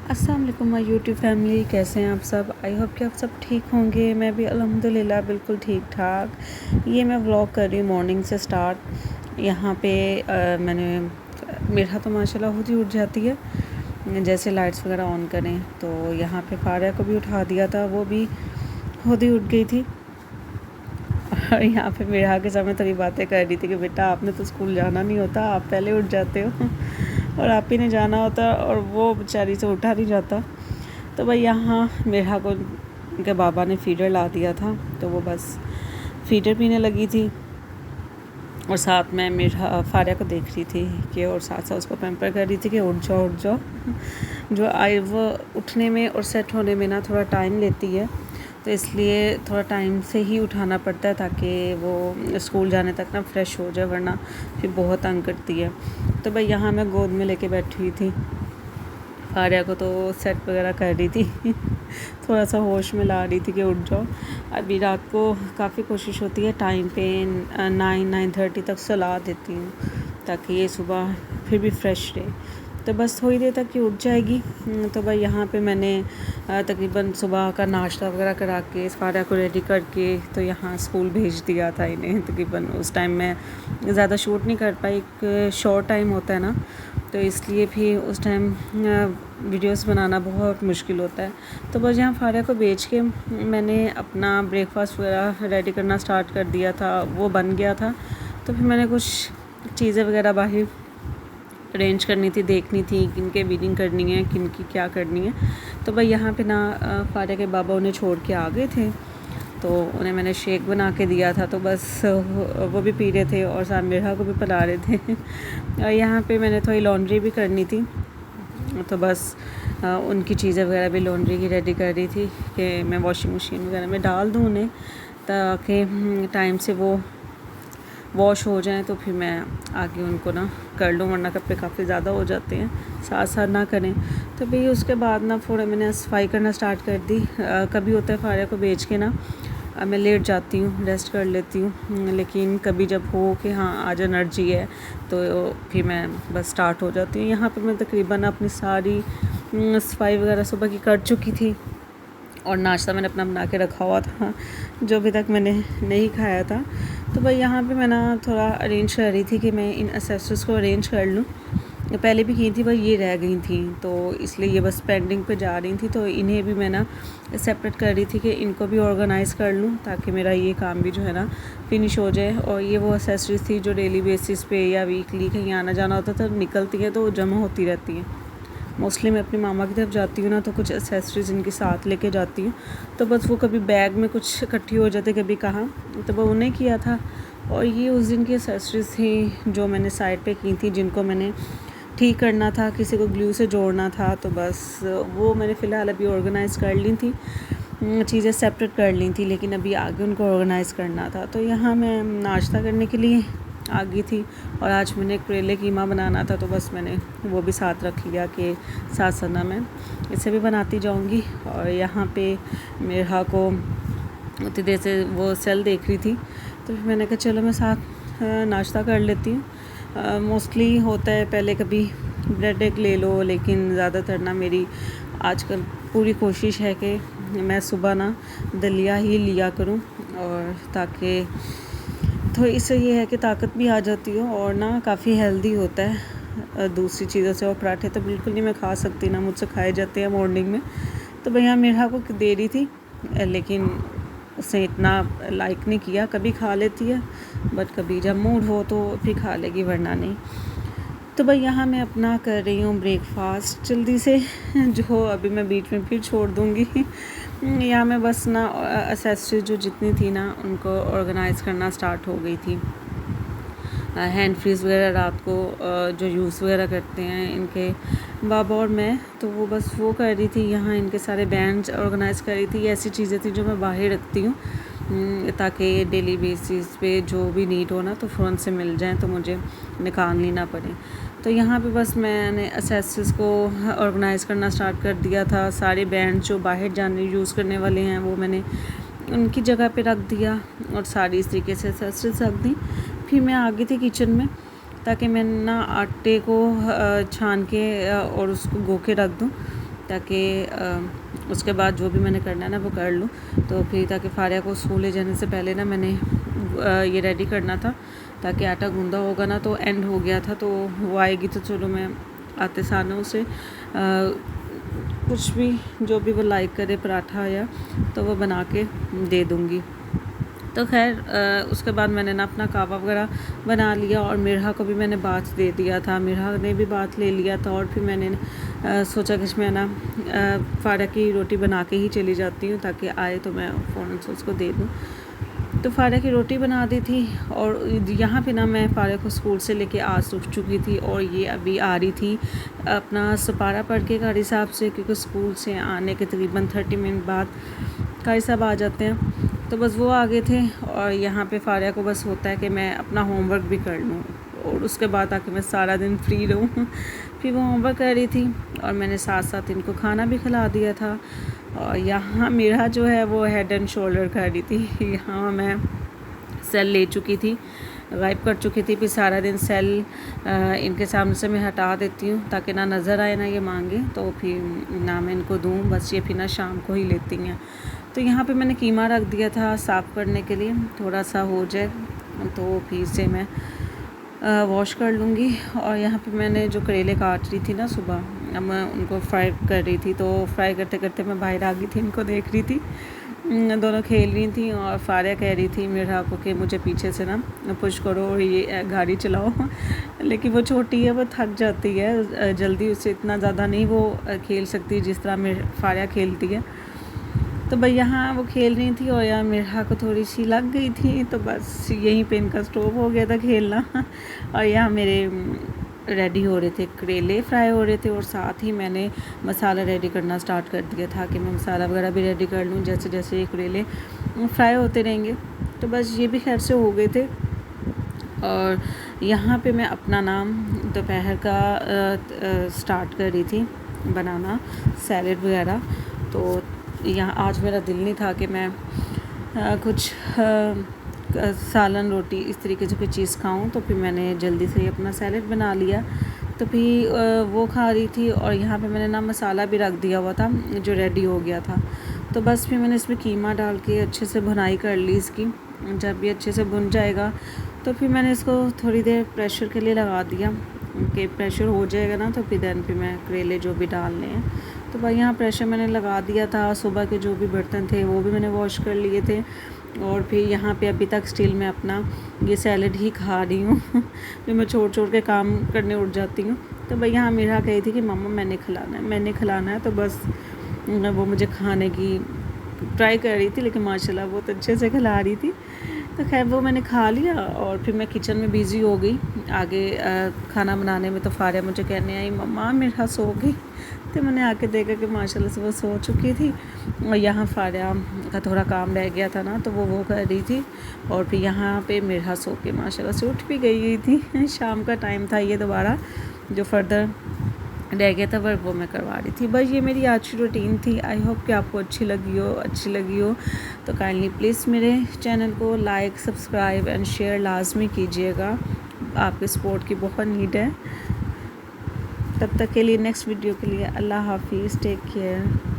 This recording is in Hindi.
अस्सलाम वालेकुम माय यूट्यूब फैमिली, कैसे हैं आप सब। आई होप कि आप सब ठीक होंगे। मैं भी अल्हम्दुलिल्लाह बिल्कुल ठीक ठाक। ये मैं व्लॉग कर रही हूँ मॉर्निंग से स्टार्ट। यहाँ पे मैंने मेरा तो माशाल्लाह खुद ही उठ जाती है जैसे लाइट्स वगैरह ऑन करें। तो यहाँ पे फारिया को भी उठा दिया था, वो भी खुद ही उठ गई थी। और यहाँ पे मेरा के सामने तभी बातें कर रही थी कि बेटा आपने तो स्कूल जाना नहीं होता, आप पहले उठ जाते हो और आप ही ने जाना होता, और वो बेचारी से उठा नहीं जाता। तो भाई यहाँ मेरा को उनके बाबा ने फीडर ला दिया था, तो वो बस फीडर पीने लगी थी और साथ में मेरा फारिया को देख रही थी कि, और साथ साथ उसको पैम्पर कर रही थी कि उठ जाओ उठ जाओ। जो आई वो उठने में और सेट होने में ना थोड़ा टाइम लेती है, तो इसलिए थोड़ा टाइम से ही उठाना पड़ता है ताकि वो स्कूल जाने तक ना फ्रेश हो जाए, वरना फिर बहुत तंग करती है। तो भाई यहाँ मैं गोद में लेके बैठी हुई थी, फारिया को तो सेट वगैरह कर रही थी थोड़ा सा होश में ला रही थी कि उठ जाओ। अभी रात को काफ़ी कोशिश होती है टाइम पे 9-9:30 तक सुला देती हूँ ताकि ये सुबह फिर भी फ्रेश रहे। तो बस थोड़ी देर तक ही उठ जाएगी। तो भाई यहाँ पे मैंने तकरीबन सुबह का नाश्ता वगैरह करा के फारिया को रेडी करके तो यहाँ स्कूल भेज दिया था इन्हें। तकरीबन उस टाइम मैं ज़्यादा शूट नहीं कर पाई, एक शॉर्ट टाइम होता है ना, तो इसलिए भी उस टाइम वीडियोस बनाना बहुत मुश्किल होता है। तो बस यहाँ फारिया को भेज के मैंने अपना ब्रेकफास्ट वगैरह रेडी करना स्टार्ट कर दिया था, वो बन गया था। तो फिर मैंने कुछ चीज़ें वगैरह बाहर अरेंज करनी थी, देखनी थी किन के वीडिंग करनी है, किन की क्या करनी है। तो भाई यहाँ पे ना फारिया के बाबा उन्हें छोड़ के आ गए थे, तो उन्हें मैंने शेक बना के दिया था, तो बस वो भी पी रहे थे और साथ मेरा को भी पिला रहे थे और यहाँ पे मैंने थोड़ी लॉन्ड्री भी करनी थी, तो बस उनकी चीज़ें वगैरह भी लॉन्ड्री की रेडी कर रही थी कि मैं वॉशिंग मशीन वगैरह में डाल दूँ उन्हें, ताकि टाइम से वो वॉश हो जाएं, तो फिर मैं आगे उनको ना कर लूँ, वरना कपड़े काफ़ी ज़्यादा हो जाते हैं, साथ साथ ना करें। तो भाई उसके बाद ना थोड़ा मैंने सफाई करना स्टार्ट कर दी। कभी होता है फारिया को बेच के ना मैं लेट जाती हूँ, रेस्ट कर लेती हूँ, लेकिन कभी जब हो कि हाँ आज एनर्जी है तो फिर मैं बस स्टार्ट हो जाती हूँ। यहाँ पर मैं तकरीबन अपनी सारी सफाई वगैरह सुबह की कर चुकी थी और नाश्ता मैंने अपना बना के रखा हुआ था जो अभी तक मैंने नहीं खाया था। तो भाई यहाँ पे मैं ना थोड़ा अरेंज कर रही थी कि मैं इन एक्सेसरीज़ को अरेंज कर लूँ। पहले भी की थी भाई, ये रह गई थी, तो इसलिए ये बस पेंडिंग पे जा रही थी, तो इन्हें भी मैं ना सेपरेट कर रही थी कि इनको भी ऑर्गेनाइज़ कर लूँ ताकि मेरा ये काम भी जो है ना फिनिश हो जाए। और ये वो एक्सेसरीज़ थी जो डेली बेसिस पे या वीकली कहीं आना जाना होता था, निकलती है तो जमा होती रहती हैं। मोस्टली मैं अपनी मामा की तरफ जाती हूँ ना, तो कुछ एक्सेसरीज़ इनके साथ लेके जाती हूँ, तो बस वो कभी बैग में कुछ इकट्ठी हो जाते, कभी कहाँ, तो वो उन्हें किया था। और ये उस दिन की एक्सेसरीज़ थी जो मैंने साइड पे की थी, जिनको मैंने ठीक करना था, किसी को ग्लू से जोड़ना था, तो बस वो मैंने फ़िलहाल अभी ऑर्गेनाइज़ कर ली थी, चीज़ें सेपरेट कर ली थी, लेकिन अभी आगे उनको ऑर्गेनाइज़ करना था। तो यहाँ मैं नाश्ता करने के लिए आ गई थी और आज मैंने करेले कीमा बनाना था, तो बस मैंने वो भी साथ रख लिया कि साथ साथ ना मैं इसे भी बनाती जाऊंगी। और यहाँ पे मेरा को उतनी देर से वो सेल देख रही थी, तो फिर मैंने कहा चलो मैं साथ नाश्ता कर लेती हूँ। मोस्टली होता है पहले कभी ब्रेड एग ले लो, लेकिन ज़्यादातर ना मेरी आजकल पूरी कोशिश है कि मैं सुबह ना दलिया ही लिया करूँ, और ताकि तो इससे ये है कि ताकत भी आ जाती हो और ना काफ़ी हेल्दी होता है दूसरी चीज़ों से। और पराठे तो बिल्कुल नहीं मैं खा सकती, ना मुझसे खाए जाते हैं मॉर्निंग में। तो भैया मेरा को दे रही थी, लेकिन उसने इतना लाइक नहीं किया। कभी खा लेती है, बट कभी जब मूड हो तो फिर खा लेगी, वरना नहीं। तो भाई यहाँ मैं अपना कर रही हूँ ब्रेकफास्ट जल्दी से जो अभी मैं बीच में फिर छोड़ दूँगी। यहाँ मैं बस ना एक्सेसरीज जो जितनी थी ना उनको ऑर्गेनाइज़ करना स्टार्ट हो गई थी। हैंड फ्रीज़ वगैरह रात को जो यूज़ वगैरह करते हैं इनके बाबा और मैं, तो वो बस वो कर रही थी। यहाँ इनके सारे बैंड्स ऑर्गेनाइज़ कर रही थी। ऐसी चीज़ें थी जो मैं बाहर रखती हूँ ताकि डेली बेसिस पे जो भी नीड हो ना तो फ़ौरन से मिल जाए, तो मुझे निकालनी ना पड़े। तो यहाँ पे बस मैंने एक्सेसरीज़ को ऑर्गेनाइज़ करना स्टार्ट कर दिया था। सारे बैंड जो बाहर जाने यूज़ करने वाले हैं वो मैंने उनकी जगह पे रख दिया और सारी इस तरीके से एक्सेसरीज़ रख दी। फिर मैं आ गई थी किचन में ताकि मैं ना आटे को छान के और उसको गो के रख दूँ। ताकि उसके बाद जो भी मैंने करना है ना वो कर लूँ। तो फिर ताकि फारिया को स्कूल ले जाने से पहले ना मैंने ये रेडी करना था, ताकि आटा गूंदा होगा ना तो एंड हो गया था, तो वो आएगी तो चलो मैं आते साना उसे कुछ भी जो भी वो लाइक करे पराठा या तो वो बना के दे दूँगी। तो खैर उसके बाद मैंने ना अपना कावा वगैरह बना लिया और मिर्हा को भी मैंने बात दे दिया था, मिर्हा ने भी बात ले लिया था। और फिर मैंने सोचा कि मैं ना फारिया की रोटी बना के ही चली जाती हूँ, ताकि आए तो मैं फ़ौरन से उसको दे दूँ। तो फारिया की रोटी बना दी थी और यहाँ पे ना मैं फारिया को स्कूल से लेके आ चुकी थी और ये अभी आ रही थी अपना सपारा पढ़ के कारी साहब से, क्योंकि स्कूल से आने के तकरीबन 30 मिनट बाद कारी साहब आ जाते हैं। तो बस वो आ गए थे और यहाँ पे फारिया को बस होता है कि मैं अपना होमवर्क भी कर लूँ और उसके बाद ताकि मैं सारा दिन फ्री रहूँ। फिर वो होमवर्क कर रही थी और मैंने साथ साथ इनको खाना भी खिला दिया था। और यहाँ मेरा जो है वो हेड एंड शोल्डर कर रही थी। यहाँ मैं सेल ले चुकी थी, गायब कर चुकी थी। फिर सारा दिन सेल इनके सामने से मैं हटा देती हूँ ताकि ना नज़र आए ना ये मांगे, तो फिर ना मैं इनको दूँ, बस ये फिर ना शाम को ही लेती हैं। तो यहाँ पे मैंने कीमा रख दिया था साफ़ करने के लिए, थोड़ा सा हो जाए तो फिर से मैं वॉश कर लूँगी। और यहाँ पे मैंने जो करेले काट रही थी ना सुबह, अब मैं उनको फ्राई कर रही थी। तो फ्राई करते करते मैं बाहर आ गई थी, इनको देख रही थी, दोनों खेल रही थी। और फारिया कह रही थी मेरा को कि मुझे पीछे से ना पुश करो और ये गाड़ी चलाओ। लेकिन वो छोटी है, वो थक जाती है जल्दी, उससे इतना ज़्यादा नहीं वो खेल सकती जिस तरह मेरे फारिया खेलती है। तो भाई यहाँ वो खेल रही थी और यहाँ मिर्हा को थोड़ी सी लग गई थी, तो बस यहीं पे इनका स्टॉप हो गया था खेलना। और यहाँ मेरे रेडी हो रहे थे, करेले फ्राई हो रहे थे और साथ ही मैंने मसाला रेडी करना स्टार्ट कर दिया था कि मैं मसाला वगैरह भी रेडी कर लूँ जैसे जैसे ये करेले फ्राई होते रहेंगे। तो बस ये भी खैर से हो गए थे। और यहाँ पे मैं अपना नाम दोपहर का स्टार्ट कर रही थी बनाना सैलेड वगैरह। तो यहाँ आज मेरा दिल नहीं था कि मैं कुछ सालन रोटी इस तरीके से कोई चीज़ खाऊं, तो फिर मैंने जल्दी से अपना सैलेड बना लिया। तो फिर वो खा रही थी और यहाँ पे मैंने ना मसाला भी रख दिया हुआ था जो रेडी हो गया था। तो बस फिर मैंने इसमें कीमा डाल के अच्छे से भुनाई कर ली इसकी। जब ये अच्छे से भुन जाएगा तो फिर मैंने इसको थोड़ी देर प्रेशर के लिए लगा दिया कि प्रेशर हो जाएगा ना, तो फिर दैन फिर मैं करेले जो भी डालने हैं। तो भाई यहाँ प्रेशर मैंने लगा दिया था। सुबह के जो भी बर्तन थे वो भी मैंने वॉश कर लिए थे। और फिर यहाँ पे अभी तक स्टिल मैं अपना ये सैलेड ही खा रही हूँ। फिर मैं छोड़ छोड़ के काम करने उठ जाती हूँ। तो भाई यहाँ मेरा कही थी कि मम्मा मैंने खिलाना है। तो बस वो मुझे खाने की ट्राई कर रही थी, लेकिन माशाल्लाह बहुत अच्छे से खिला रही थी। तो खैर वो मैंने खा लिया और फिर मैं किचन में बिज़ी हो गई आगे खाना बनाने में। तो फारिया मुझे कहने आई मम्मा मेरा सो गई। तो मैंने आके देखा कि माशाल्लाह से वो सो चुकी थी। और यहाँ फारिया का थोड़ा काम रह गया था ना, तो वो कर रही थी। और फिर यहाँ पे मेरा सो के माशाल्लाह से उठ भी गई थी। शाम का टाइम था ये, दोबारा जो फर्दर रह गया था वो मैं करवा रही थी। बस ये मेरी आज की रूटीन थी। आई होप कि आपको अच्छी लगी हो। तो काइंडली प्लीज़ मेरे चैनल को लाइक सब्सक्राइब एंड शेयर लाजमी कीजिएगा, आपके सपोर्ट की बहुत नीड है। तब तक के लिए नेक्स्ट वीडियो के लिए अल्लाह हाफिज़, टेक केयर।